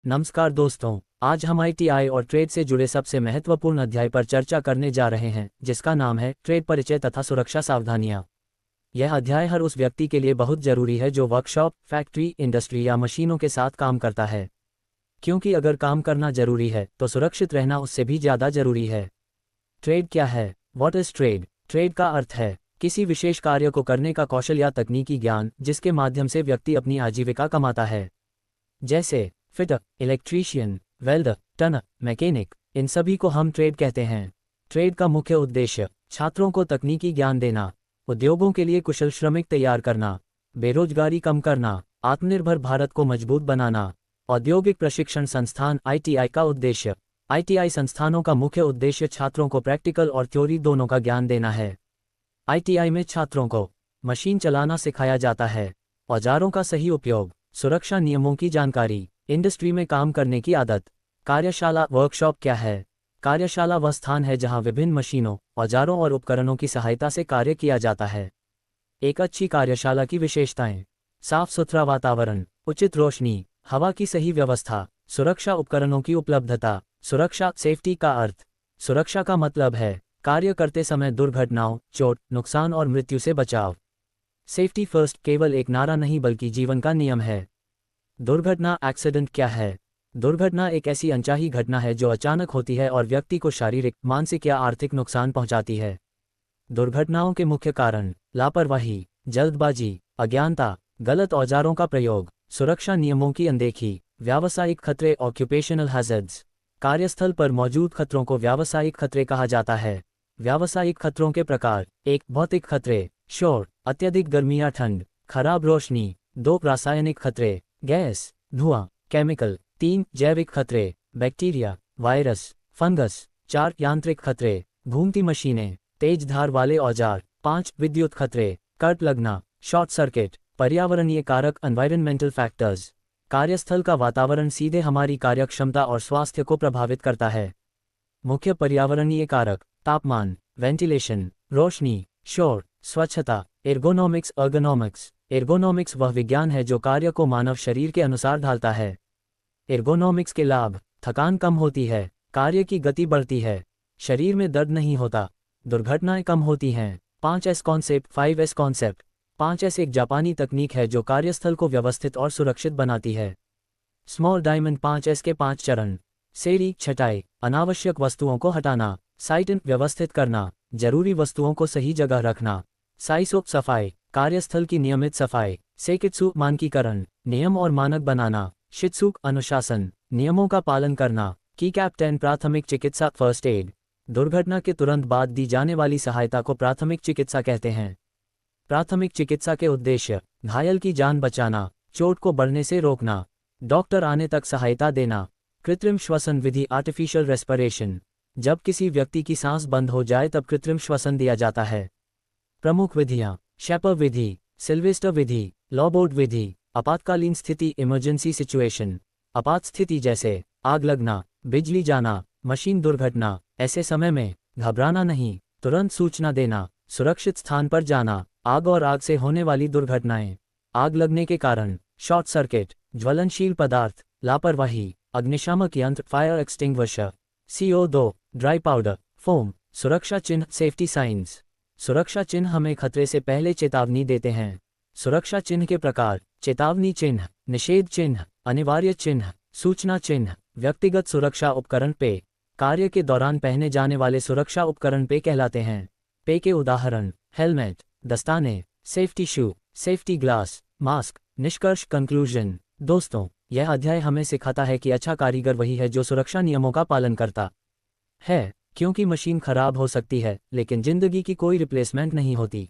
नमस्कार दोस्तों, आज हम आईटीआई और ट्रेड से जुड़े सबसे महत्वपूर्ण अध्याय पर चर्चा करने जा रहे हैं, जिसका नाम है ट्रेड परिचय तथा सुरक्षा सावधानियां। यह अध्याय हर उस व्यक्ति के लिए बहुत जरूरी है जो वर्कशॉप, फैक्ट्री, इंडस्ट्री या मशीनों के साथ काम करता है, क्योंकि अगर काम करना जरूरी है तो सुरक्षित रहना उससे भी ज़्यादा जरूरी है। ट्रेड क्या है? What is trade? ट्रेड का अर्थ है किसी विशेष कार्य को करने का कौशल या तकनीकी ज्ञान जिसके माध्यम से व्यक्ति अपनी आजीविका कमाता है। जैसे फिटर, इलेक्ट्रीशियन, वेल्डर, टनर, मैकेनिक, इन सभी को हम ट्रेड कहते हैं। ट्रेड का मुख्य उद्देश्य छात्रों को तकनीकी ज्ञान देना, उद्योगों के लिए कुशल श्रमिक तैयार करना, बेरोजगारी कम करना, आत्मनिर्भर भारत को मजबूत बनाना। औद्योगिक प्रशिक्षण संस्थान आईटीआई का उद्देश्य। आईटीआई संस्थानों का मुख्य उद्देश्य छात्रों को प्रैक्टिकल और थ्योरी दोनों का ज्ञान देना है। आईटीआई में छात्रों को मशीन चलाना सिखाया जाता है, औजारों का सही उपयोग, सुरक्षा नियमों की जानकारी, इंडस्ट्री में काम करने की आदत। कार्यशाला वर्कशॉप क्या है? कार्यशाला वह स्थान है जहां विभिन्न मशीनों, औजारों और उपकरणों की सहायता से कार्य किया जाता है। एक अच्छी कार्यशाला की विशेषताएं: साफ सुथरा वातावरण, उचित रोशनी, हवा की सही व्यवस्था, सुरक्षा उपकरणों की उपलब्धता। सुरक्षा सेफ्टी का अर्थ। सुरक्षा का मतलब है कार्य करते समय दुर्घटनाओं, चोट, नुकसान और मृत्यु से बचाव। सेफ्टी फर्स्ट केवल एक नारा नहीं बल्कि जीवन का नियम है। दुर्घटना एक्सीडेंट क्या है? दुर्घटना एक ऐसी अनचाही घटना है जो अचानक होती है और व्यक्ति को शारीरिक, मानसिक या आर्थिक नुकसान पहुंचाती है। दुर्घटनाओं के मुख्य कारण: लापरवाही, जल्दबाजी, अज्ञानता, गलत औजारों का प्रयोग, सुरक्षा नियमों की अनदेखी। व्यावसायिक खतरे ऑक्यूपेशनल हैजर्ड्स। कार्यस्थल पर मौजूद खतरों को व्यावसायिक खतरे कहा जाता है। व्यावसायिक खतरों के प्रकार: 1. भौतिक खतरे, शोर, अत्यधिक गर्मी या ठंड, खराब रोशनी। 2. रासायनिक खतरे, गैस, धुआं, केमिकल। 3. जैविक खतरे, बैक्टीरिया, वायरस, फंगस। 4. यांत्रिक खतरे, घूमती मशीनें, तेज धार वाले औजार। 5. विद्युत खतरे, करंट लगना, शॉर्ट सर्किट। पर्यावरणीय कारक एनवायरनमेंटल फैक्टर्स। कार्यस्थल का वातावरण सीधे हमारी कार्यक्षमता और स्वास्थ्य को प्रभावित करता है। मुख्य पर्यावरणीय कारक: तापमान, वेंटिलेशन, रोशनी, शोर, स्वच्छता। Ergonomics ergonomics. एर्गोनॉमिक्स वह विज्ञान है जो कार्य को मानव शरीर के अनुसार ढालता है। एर्गोनॉमिक्स के लाभ: थकान कम होती है, कार्य की गति बढ़ती है, शरीर में दर्द नहीं होता, दुर्घटनाएं कम होती हैं। 5S concept 5S concept. 5S एक जापानी तकनीक है जो कार्यस्थल को व्यवस्थित और सुरक्षित बनाती है। स्मॉल डायमंड 5S के 5 चरण: सेरी, छटाई, अनावश्यक वस्तुओं को हटाना, साइटन, व्यवस्थित करना, जरूरी वस्तुओं को सही जगह रखना, साइसो, सफाई, कार्यस्थल की नियमित सफाई, सेकित्सु, मानकीकरण, नियम और मानक बनाना, शित्सुक, अनुशासन, नियमों का पालन करना, की कैप्टन, प्राथमिक चिकित्सा, फर्स्ट एड, दुर्घटना के तुरंत बाद दी जाने वाली सहायता को प्राथमिक चिकित्सा कहते हैं। प्राथमिक चिकित्सा के उद्देश्य: घायल की जान बचाना, चोट को बढ़ने से रोकना, डॉक्टर आने तक सहायता देना। कृत्रिम श्वसन विधि आर्टिफिशियल रेस्पिरेशन, जब किसी व्यक्ति की सांस बंद हो जाए तब कृत्रिम श्वसन दिया जाता है। प्रमुख विधियां: शेपर विधि, सिल्वेस्टर विधि, लॉबोर्ड विधि। आपातकालीन स्थिति इमरजेंसी सिचुएशन, आपात स्थिति जैसे आग लगना, बिजली जाना, मशीन दुर्घटना। ऐसे समय में घबराना नहीं, तुरंत सूचना देना, सुरक्षित स्थान पर जाना। आग और आग से होने वाली दुर्घटनाएं: आग लगने के कारण, शॉर्ट सर्किट, ज्वलनशील पदार्थ, लापरवाही, अग्निशामक यंत्र, fire extinguisher. CO2, dry powder, foam. सुरक्षा चिन्ह सेफ्टी साइंस। सुरक्षा चिन्ह हमें खतरे से पहले चेतावनी देते हैं। सुरक्षा चिन्ह के प्रकार: चेतावनी चिन्ह, निषेध चिन्ह, अनिवार्य चिन्ह, सूचना चिन्ह। व्यक्तिगत सुरक्षा उपकरण पे, कार्य के दौरान पहने जाने वाले सुरक्षा उपकरण पे कहलाते हैं। पे के उदाहरण: हेलमेट, दस्ताने, सेफ्टी शू, सेफ्टी ग्लास, मास्क। निष्कर्ष कंक्लूजन। दोस्तों, यह अध्याय हमें सिखाता है कि अच्छा कारीगर वही है जो सुरक्षा नियमों का पालन करता है, क्योंकि मशीन खराब हो सकती है लेकिन जिंदगी की कोई रिप्लेसमेंट नहीं होती।